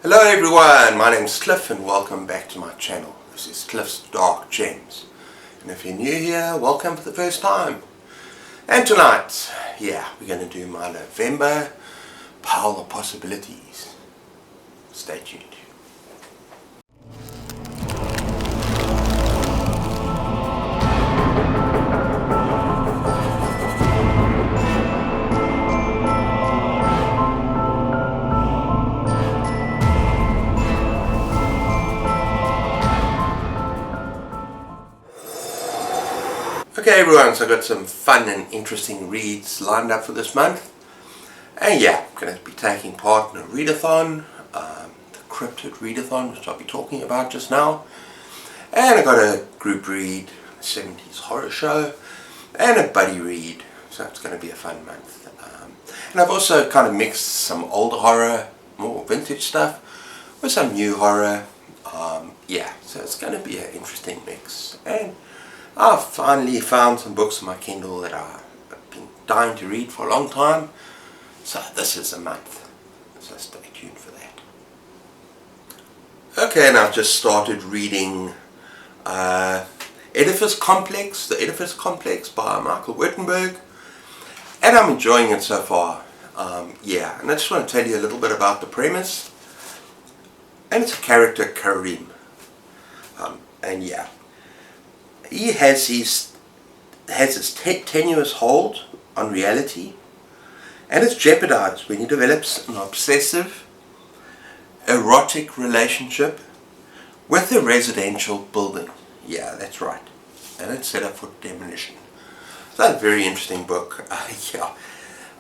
Hello everyone, my name is Cliff and welcome back to my channel. This is Cliff's Dark Gems. And if you're new here, welcome for the first time. And tonight, we're going to do my November Pile of Possibilities. Stay tuned. Okay everyone, so I've got some fun and interesting reads lined up for this month. And I'm going to be taking part in a readathon, the Cryptid Readathon, which I'll be talking about just now. And I've got a group read, a 70s horror show, and a buddy read, so it's going to be a fun month. And I've also kind of mixed some older horror, more vintage stuff, with some new horror. So it's going to be an interesting mix. And I've finally found some books on my Kindle that I've been dying to read for a long time. So this is a month. So stay tuned for that. Okay, and I've just started reading The Edifice Complex by Michael Wittenberg. And I'm enjoying it so far. And I just want to tell you a little bit about the premise. And it's a character, Karim. He has his tenuous hold on reality, and it's jeopardized when he develops an obsessive, erotic relationship with a residential building. Yeah, that's right. And it's set up for demolition. So that's a very interesting book.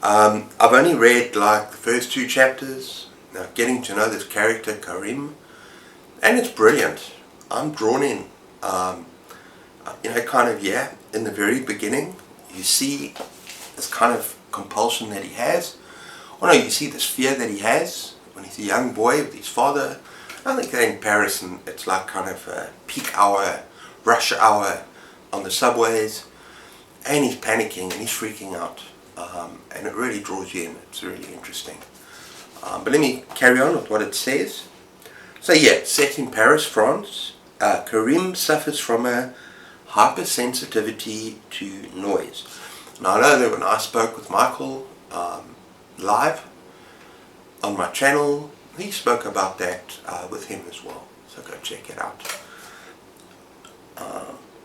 I've only read like the first 2 chapters. Now getting to know this character, Karim, and it's brilliant. I'm drawn in. In the very beginning, you see this kind of compulsion that he has. You see this fear that he has when he's a young boy with his father. I think they're in Paris and it's like kind of a peak hour, rush hour on the subways. And he's panicking and he's freaking out. And it really draws you in. It's really interesting. But let me carry on with what it says. So set in Paris, France. Karim suffers from a hypersensitivity to noise. Now I know that when I spoke with Michael live on my channel, he spoke about that with him as well. So go check it out.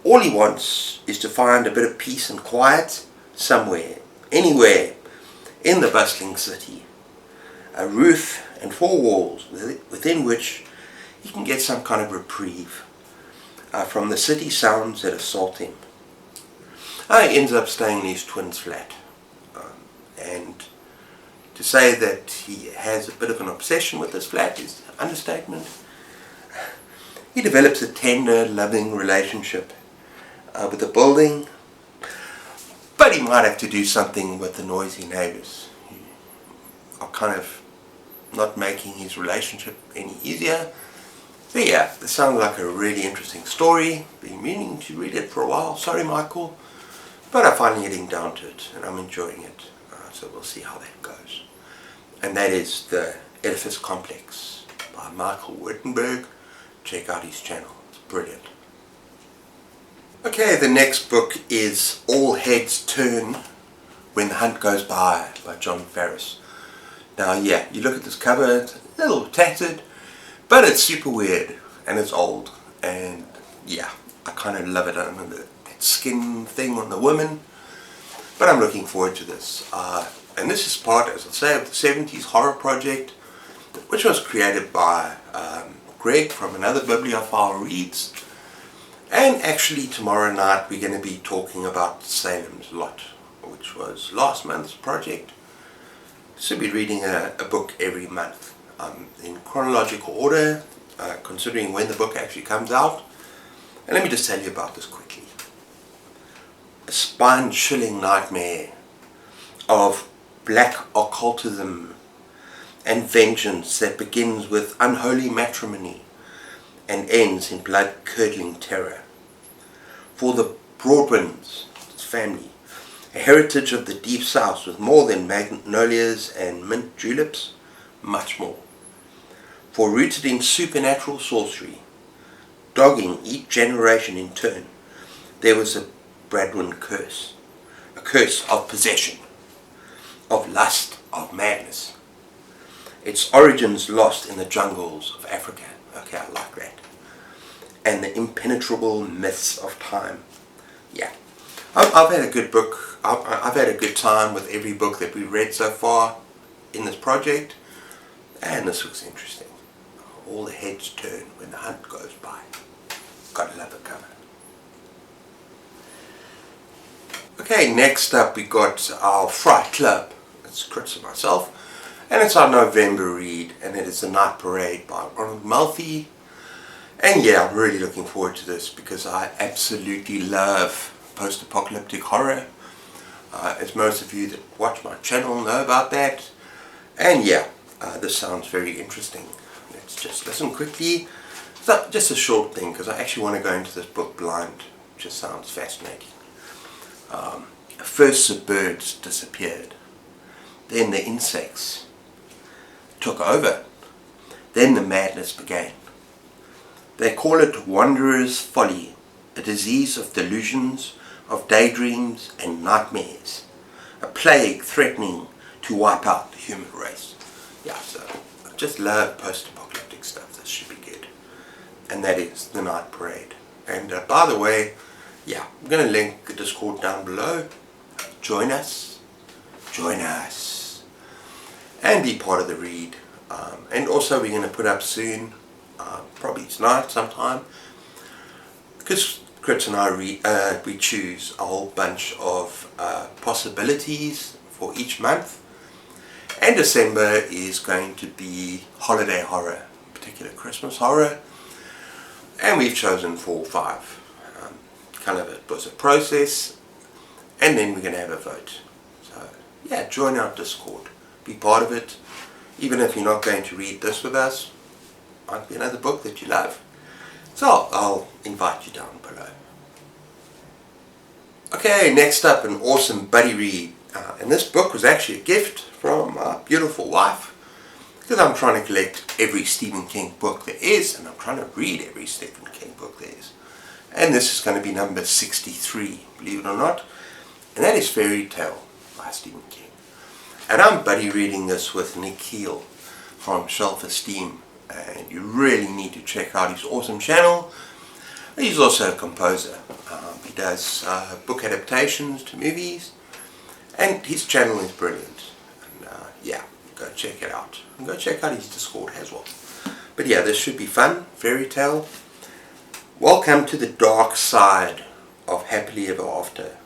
All he wants is to find a bit of peace and quiet somewhere, anywhere in the bustling city. A roof and 4 walls within which he can get some kind of reprieve from the city sounds that assault him. He ends up staying in his twin's flat. And to say that he has a bit of an obsession with this flat is an understatement. He develops a tender, loving relationship with the building, but he might have to do something with the noisy neighbors who are kind of not making his relationship any easier. So this sounds like a really interesting story. Been meaning to read it for a while. Sorry Michael. But I'm finally getting down to it and I'm enjoying it. So we'll see how that goes. And that is The Edifice Complex by Michael Wittenberg. Check out his channel. It's brilliant. Okay, the next book is All Heads Turn When the Hunt Goes by John Farris. Now you look at this cover, it's a little tattered, but it's super weird and it's old, and I kind of love it. I don't know that skin thing on the woman, but I'm looking forward to this. And this is part, as I say, of the 70s horror project, which was created by Greg from Another Bibliophile Reads. And actually tomorrow night we're going to be talking about Salem's Lot, which was last month's project. So we'll be reading a book every month. In chronological order, considering when the book actually comes out. And let me just tell you about this quickly. A spine-chilling nightmare of black occultism and vengeance that begins with unholy matrimony and ends in blood-curdling terror. For the Broadwinds, his family, a heritage of the Deep South with more than magnolias and mint juleps, much more. For rooted in supernatural sorcery, dogging each generation in turn, there was a Bradwin curse. A curse of possession, of lust, of madness. Its origins lost in the jungles of Africa. Okay, I like that. And the impenetrable myths of time. Yeah. I've had a good book. I've had a good time with every book that we've read so far in this project. And this looks interesting. All the heads turn when the hunt goes by. Gotta love the cover. Okay, next up we got our Fright Club. It's Chris and myself. And it's our November read. And it is The Night Parade by Ronald Malfi. And yeah, I'm really looking forward to this because I absolutely love post-apocalyptic horror. As most of you that watch my channel know about that. And yeah, this sounds very interesting. Let's just listen quickly. So, just a short thing because I actually want to go into this book blind. It just sounds fascinating. First the birds disappeared. Then the insects took over. Then the madness began. They call it wanderer's folly, a disease of delusions, of daydreams and nightmares, a plague threatening to wipe out the human race. Yeah, so I just love post-apocalyptic stuff. This should be good. And that is The Night Parade. And by the way, yeah, I'm going to link the Discord down below. Join us, and be part of the read. And also we're going to put up soon, probably tonight sometime, because Chris and I we choose a whole bunch of possibilities for each month, and December is going to be holiday horror, in particular Christmas horror, and we've chosen 4 or 5. Kind of it was a process, and then we're going to have a vote. So yeah, join our Discord, be part of it. Even if you're not going to read this with us, might be another book that you love. So I'll invite you down below. Okay, next up, an awesome buddy read. And this book was actually a gift from my beautiful wife, because I'm trying to collect every Stephen King book there is, and I'm trying to read every Stephen King book there is. And this is going to be number 63, believe it or not. And that is Fairy Tale by Stephen King. And I'm buddy reading this with Nikhil from Esteem. And you really need to check out his awesome channel. He's also a composer. He does book adaptations to movies. And his channel is brilliant. And yeah, go check it out. And go check out his Discord as well. But yeah, this should be fun. Fairy Tale. Welcome to the dark side of Happily Ever After.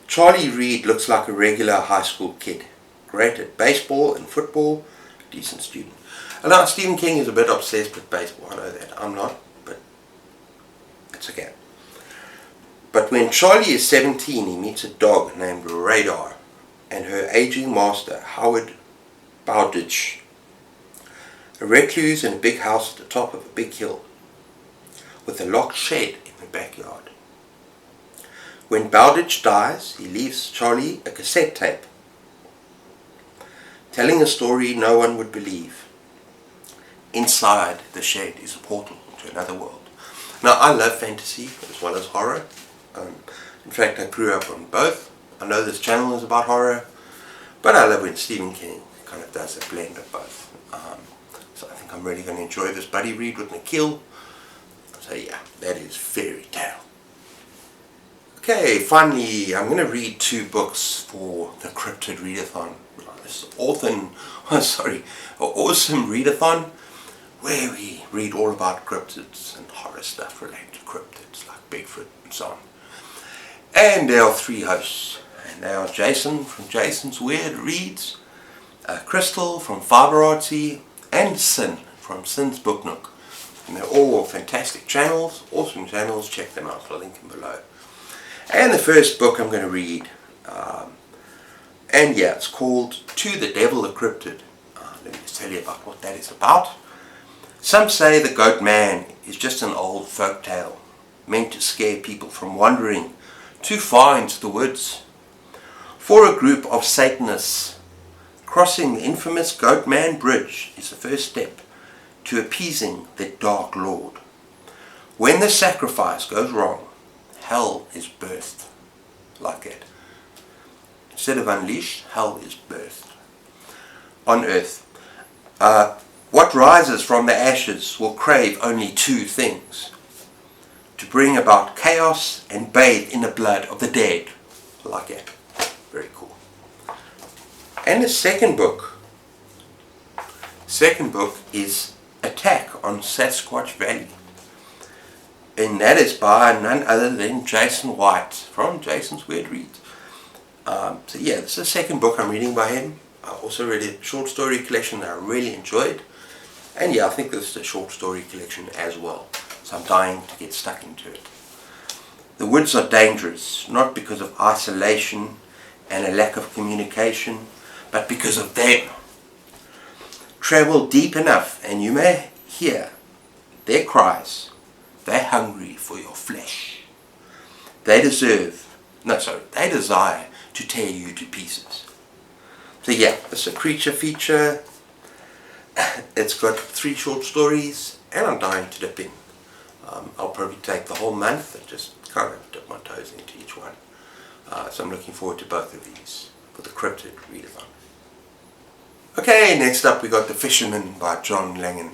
Charlie Reed looks like a regular high school kid. Great at baseball and football. Decent student. And now Stephen King is a bit obsessed with baseball. I know that. I'm not. But it's okay. But when Charlie is 17, he meets a dog named Radar and her aging master, Howard Bowditch. A recluse in a big house at the top of a big hill, with a locked shed in the backyard. When Bowditch dies, he leaves Charlie a cassette tape, telling a story no one would believe. Inside the shed is a portal to another world. Now, I love fantasy as well as horror. In fact, I grew up on both. I know this channel is about horror, but I love when Stephen King kind of does a blend of both. So I think I'm really going to enjoy this buddy read with Nikhil. So yeah, that is Fairy Tale. Okay, finally, I'm going to read 2 books for the Cryptid Readathon. This awesome readathon, where we read all about cryptids and horror stuff related to cryptids, like Bigfoot and so on. And there are 3 hosts, and they are Jason from Jason's Weird Reads, Crystal from Fiber Artsy, and Sin from Sin's Book Nook. And they're all fantastic channels, awesome channels. Check them out, I'll link them below. And the first book I'm going to read, and yeah, it's called To the Devil the Cryptid. Let me just tell you about what that is about. Some say the Goat Man is just an old folk tale, meant to scare people from wandering too far into the woods. For a group of Satanists, crossing the infamous Goat Man Bridge is the first step to appeasing the Dark Lord. When the sacrifice goes wrong, hell is birthed. Like that. Instead of unleashed, hell is birthed. On earth. What rises from the ashes will crave only two things: to bring about chaos and bathe in the blood of the dead. Like that. Very cool. And the second book is Attack on Sasquatch Valley. And that is by none other than Jason White from Jason's Weird Reads. So yeah, this is the second book I'm reading by him. I also read a short story collection that I really enjoyed. And yeah, I think this is a short story collection as well. So I'm dying to get stuck into it. The woods are dangerous, not because of isolation and a lack of communication, but because of them. Travel deep enough and you may hear their cries. They're hungry for your flesh. They desire to tear you to pieces. So yeah, it's a creature feature. It's got 3 short stories and I'm dying to dip in. I'll probably take the whole month and just kind of dip my toes into each one. So I'm looking forward to both of these for the Cryptid Readathon. Okay, next up we got The Fisherman by John Langan.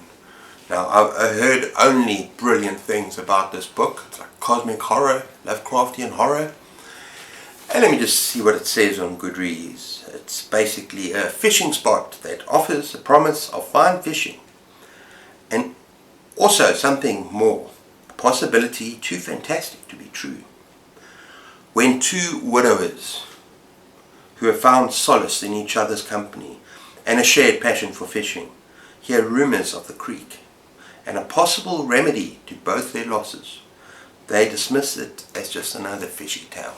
Now I've heard only brilliant things about this book. It's like cosmic horror, Lovecraftian horror. And let me just see what it says on Goodreads. It's basically a fishing spot that offers the promise of fine fishing. And also something more, a possibility too fantastic to be true. When 2 widowers who have found solace in each other's company and a shared passion for fishing hear rumours of the creek and a possible remedy to both their losses, they dismiss it as just another fishy tale.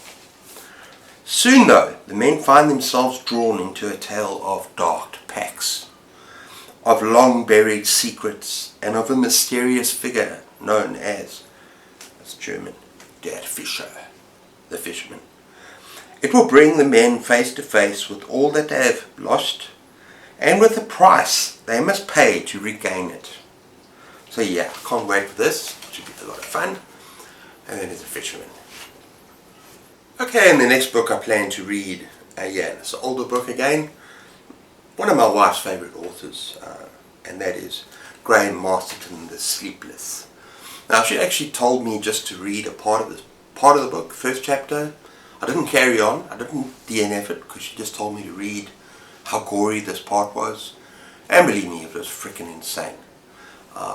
Soon though, the men find themselves drawn into a tale of dark pacts, of long buried secrets, and of a mysterious figure known as, that's German, Der Fischer, the fisherman. It will bring the men face to face with all that they have lost and with the price they must pay to regain it. So yeah, can't wait for this. It should be a lot of fun. And then there's a fisherman. Okay, and the next book I plan to read, it's an older book again. One of my wife's favourite authors, and that is Graham Masterton, The Sleepless. Now she actually told me just to read a part of the book, first chapter. I didn't carry on, I didn't DNF it because she just told me to read how gory this part was. And believe me, it was freaking insane.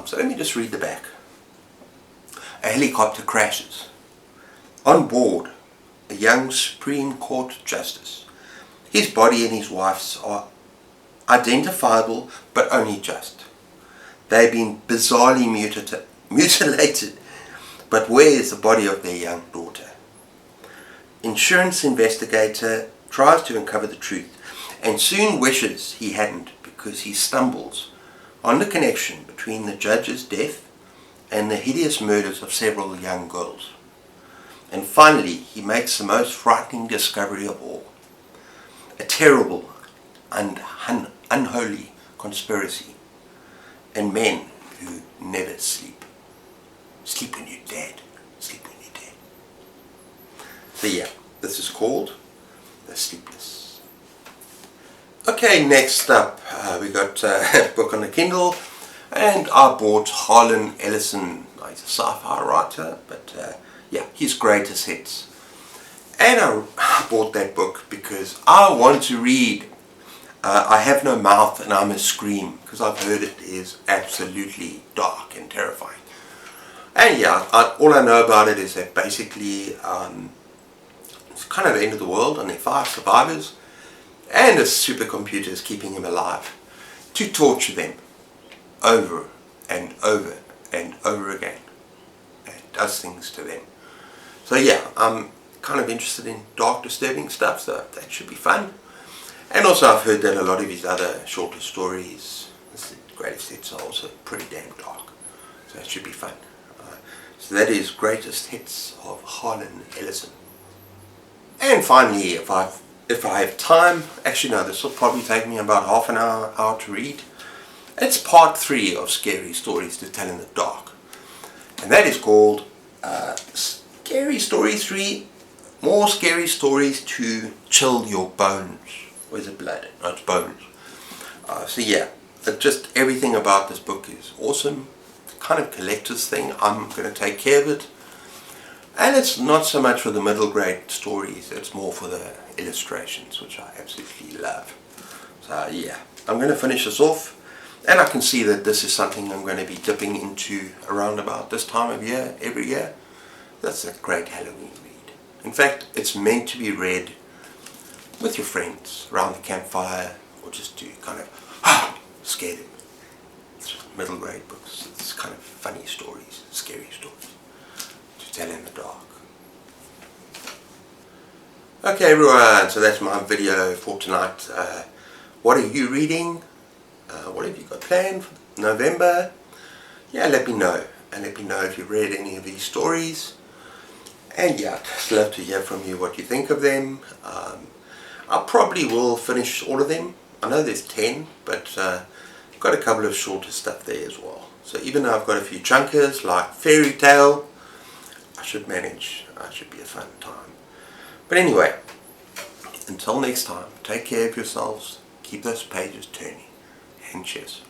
So let me just read the back. A helicopter crashes. On board, a young Supreme Court Justice. His body and his wife's are identifiable but only just. They've been bizarrely mutilated, but where is the body of their young daughter? Insurance investigator tries to uncover the truth and soon wishes he hadn't because he stumbles on the connection between the judge's death and the hideous murders of several young girls. And finally he makes the most frightening discovery of all. A terrible and unholy conspiracy, and men who never sleep. Sleep when you're dead. Sleep when you're dead. So yeah, this is called The Sleepless. Okay, next up we got a book on the Kindle, and I bought Harlan Ellison. He's a sci-fi writer, but yeah, his greatest hits. And I bought that book because I want to read I Have No Mouth and I Must Scream, because I've heard it is absolutely dark and terrifying. And yeah, all I know about it is that basically it's kind of the end of the world and there are 5 survivors and a supercomputer is keeping him alive to torture them over and over and over again. And it does things to them. So yeah, I'm kind of interested in dark, disturbing stuff, so that should be fun. And also I've heard that a lot of his other shorter stories, his greatest hits, are also pretty damn dark. So that should be fun. So that is Greatest Hits of Harlan Ellison. And finally, if I have time, actually no, this will probably take me about half an hour to read. It's part 3 of Scary Stories to Tell in the Dark. And that is called Scary Story 3, More Scary Stories to Chill Your Bones. Where's the blood? No, it's bones. So yeah, just everything about this book is awesome. It's kind of collector's thing. I'm going to take care of it. And it's not so much for the middle grade stories, it's more for the illustrations, which I absolutely love. So yeah, I'm going to finish this off. And I can see that this is something I'm going to be dipping into around about this time of year, every year. That's a great Halloween read. In fact, it's meant to be read with your friends around the campfire, or just to kind of scare them. It's middle grade books. It's kind of funny stories, scary stories to tell in the dark. Okay everyone, so that's my video for tonight. What are you reading? What have you got planned for November? Yeah, let me know. And let me know if you've read any of these stories. And yeah, I'd just love to hear from you what you think of them. I probably will finish all of them. I know there's 10, but got a couple of shorter stuff there as well. So even though I've got a few chunkers like Fairy Tale, I should manage. It should be a fun time. But anyway, until next time, take care of yourselves. Keep those pages turning. And cheers.